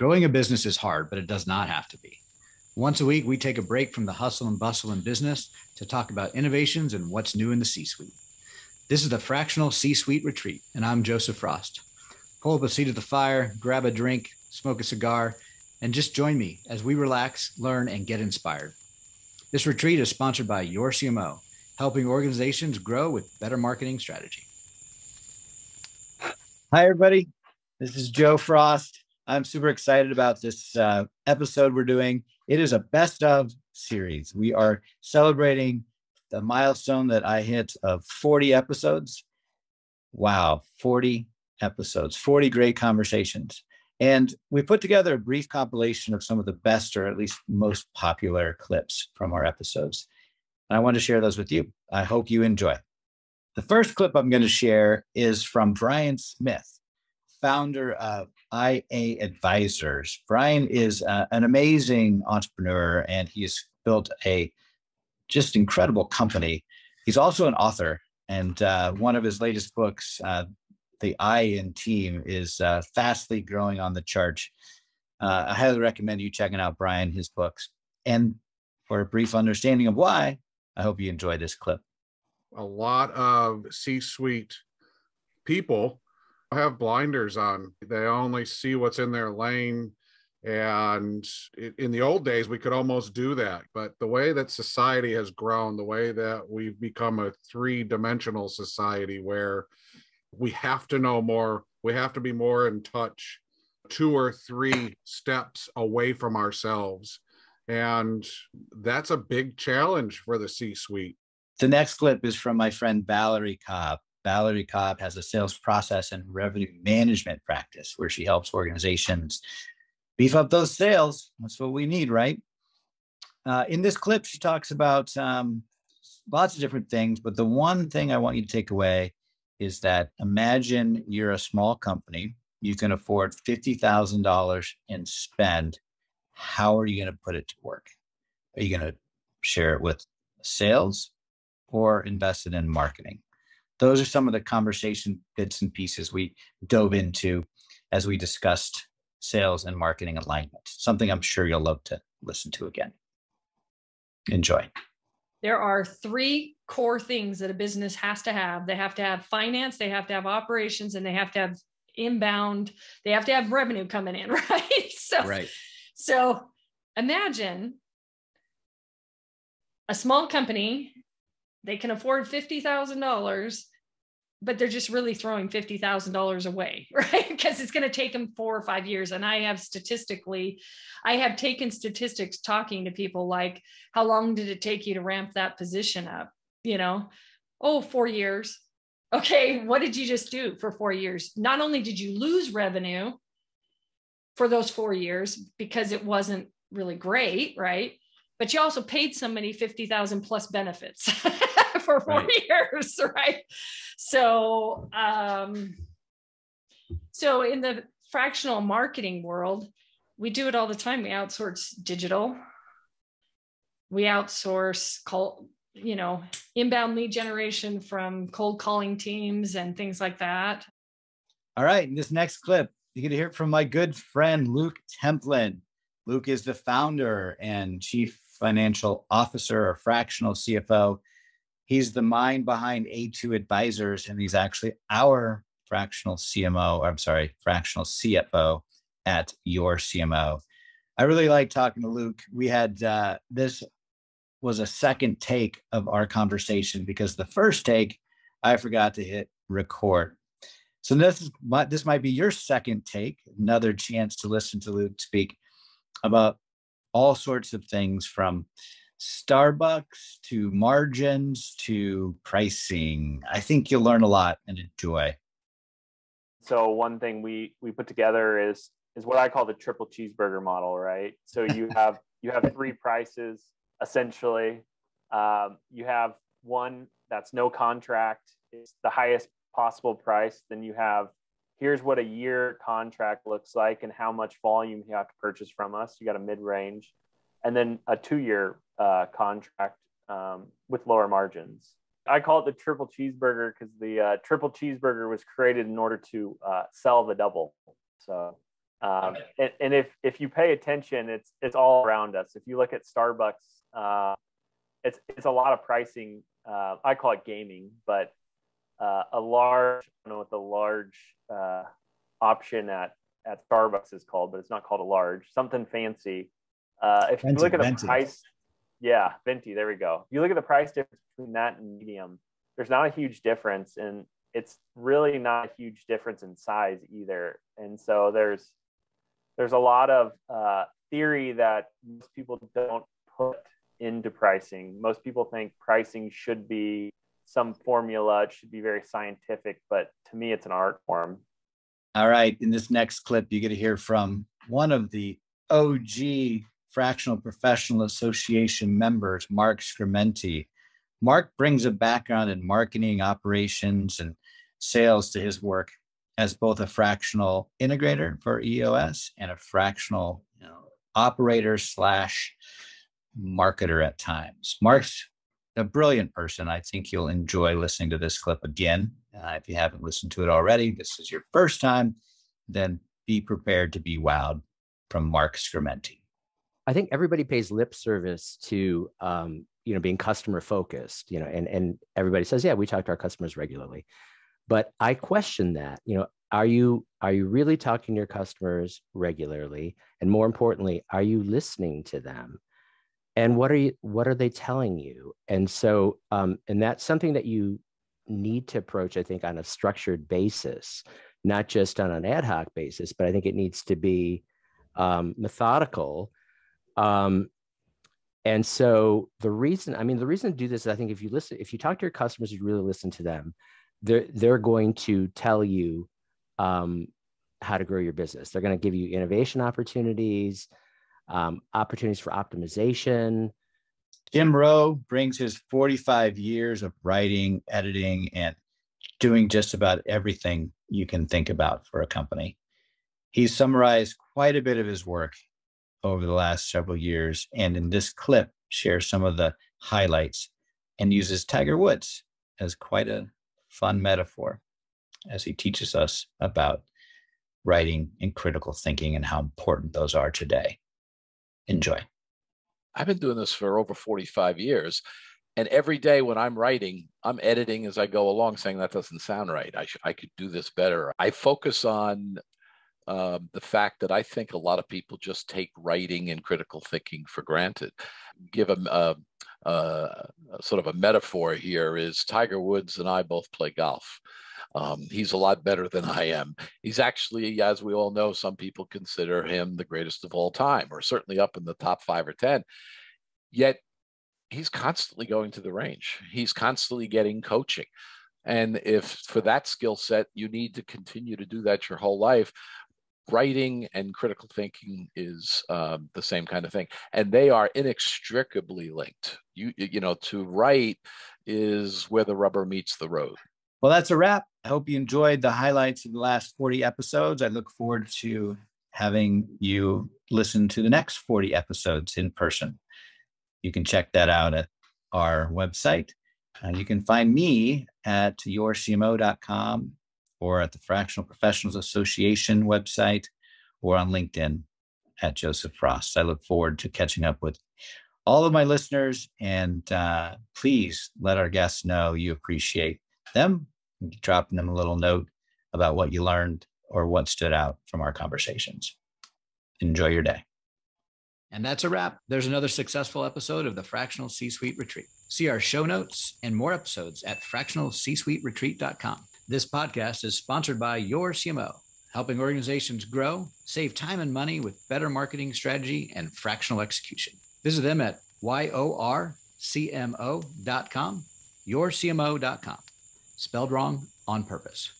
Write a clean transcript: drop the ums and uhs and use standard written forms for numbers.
Growing a business is hard, but it does not have to be. Once a week, we take a break from the hustle and bustle in business to talk about innovations and what's new in the C-suite. This is the Fractional C-Suite Retreat, and I'm Joseph Frost. Pull up a seat at the fire, grab a drink, smoke a cigar, and just join me as we relax, learn, and get inspired. This retreat is sponsored by Your CMO, helping organizations grow with better marketing strategy. Hi, everybody. This is Joe Frost. I'm super excited about this episode we're doing. It is a best of series. We are celebrating the milestone that I hit of 40 episodes. Wow, 40 episodes, 40 great conversations. And we put together a brief compilation of some of the best, or at least most popular clips from our episodes. And I want to share those with you. I hope you enjoy. The first clip I'm going to share is from Brian Smith, founder of IA Advisors. Brian is an amazing entrepreneur, and he's built a just incredible company. He's also an author, and one of his latest books, The I in Team, is fastly growing on the charts. I highly recommend you checking out Brian, his books. And for a brief understanding of why, I hope you enjoy this clip. A lot of C-suite people have blinders on. They only see what's in their lane. And in the old days, we could almost do that. But the way that society has grown, the way that we've become a three-dimensional society where we have to know more, we have to be more in touch, 2 or 3 steps away from ourselves. And that's a big challenge for the C-suite. The next clip is from my friend Valerie Cobb. Valerie Cobb has a sales process and revenue management practice where she helps organizations beef up those sales. That's what we need, right? In this clip, she talks about lots of different things, but the one thing I want you to take away is that imagine you're a small company. You can afford $50,000 in spend. How are you going to put it to work? Are you going to share it with sales or invest it in marketing? Those are some of the conversation bits and pieces we dove into as we discussed sales and marketing alignment, something I'm sure you'll love to listen to again. Enjoy. There are 3 core things that a business has to have. They have to have finance, they have to have operations, and they have to have inbound. They have to have revenue coming in, right? So imagine a small company, they can afford $50,000, but they're just really throwing $50,000 away, right? Because it's going to take them 4 or 5 years. And I have taken statistics talking to people like, how long did it take you to ramp that position up? 4 years. Okay, what did you just do for 4 years? Not only did you lose revenue for those 4 years because it wasn't really great, right? But you also paid somebody $50,000 plus benefits for 4 years, right? So in the fractional marketing world, we do it all the time. We outsource digital. We outsource inbound lead generation from cold calling teams and things like that. All right, in this next clip, you're going to hear from my good friend, Luke Templin. Luke is the founder and chief financial officer or fractional CFO. He's the mind behind A2 Advisors, and he's actually our fractional fractional CFO at Your CMO. I really like talking to Luke. We had, this was a second take of our conversation because the first take, I forgot to hit record. So this might be your second take, another chance to listen to Luke speak about all sorts of things from Starbucks to margins to pricing. I think you'll learn a lot and enjoy. So one thing we put together is what I call the triple cheeseburger model, right? So you have 3 prices essentially. You have one that's no contract, it's the highest possible price. Then you have, here's what a year contract looks like and how much volume you have to purchase from us. You got a mid-range, and then a 2-year contract with lower margins. I call it the triple cheeseburger because the triple cheeseburger was created in order to sell the double. So And if you pay attention, it's all around us. If you look at Starbucks, it's a lot of pricing. I call it gaming, but I don't know what the large option at Starbucks is called, but it's not called a large, something fancy. If you look at the price, yeah, venti, there we go. If you look at the price difference between that and medium, there's not a huge difference, and it's really not a huge difference in size either. And so there's a lot of theory that most people don't put into pricing. Most people think pricing should be some formula, it should be very scientific, but to me, it's an art form. All right. In this next clip, you get to hear from one of the OG Fractional Professional Association members, Mark Scrimenti. Mark brings a background in marketing, operations, and sales to his work as both a fractional integrator for EOS and a fractional operator / marketer at times. Mark's a brilliant person. I think you'll enjoy listening to this clip again. If you haven't listened to it already, this is your first time, then be prepared to be wowed from Mark Scrimenti. I think everybody pays lip service to, being customer focused, and everybody says, yeah, we talk to our customers regularly. But I question that, are you really talking to your customers regularly? And more importantly, are you listening to them? And what are they telling you? And so, and that's something that you need to approach, I think, on a structured basis, not just on an ad hoc basis, but I think it needs to be methodical. And so the reason to do this is, I think if you talk to your customers, you really listen to them, they're going to tell you how to grow your business. They're going to give you innovation opportunities, opportunities for optimization. Jim Rowe brings his 45 years of writing, editing, and doing just about everything you can think about for a company. He's summarized quite a bit of his work over the last several years, and in this clip shares some of the highlights and uses Tiger Woods as quite a fun metaphor as he teaches us about writing and critical thinking and how important those are today. Enjoy. I've been doing this for over 45 years. And every day when I'm writing, I'm editing as I go along, saying that doesn't sound right. I could do this better. I focus on the fact that I think a lot of people just take writing and critical thinking for granted. Give a sort of a metaphor here is Tiger Woods and I both play golf. He's a lot better than I am. He's actually, as we all know, some people consider him the greatest of all time, or certainly up in the top 5 or 10. Yet he's constantly going to the range. He's constantly getting coaching. And if for that skill set, you need to continue to do that your whole life, writing and critical thinking is the same kind of thing. And they are inextricably linked. To write is where the rubber meets the road. Well, that's a wrap. I hope you enjoyed the highlights of the last 40 episodes. I look forward to having you listen to the next 40 episodes in person. You can check that out at our website. You can find me at yourcmo.com or at the Fractional Professionals Association website or on LinkedIn at Joseph Frost. I look forward to catching up with all of my listeners, and please let our guests know you appreciate them, dropping them a little note about what you learned or what stood out from our conversations. Enjoy your day. And that's a wrap. There's another successful episode of the Fractional C-Suite Retreat. See our show notes and more episodes at fractionalcsuiteretreat.com. This podcast is sponsored by Your CMO, helping organizations grow, save time and money with better marketing strategy and fractional execution. Visit them at yorcmo.com, yourcmo.com. Spelled wrong on purpose.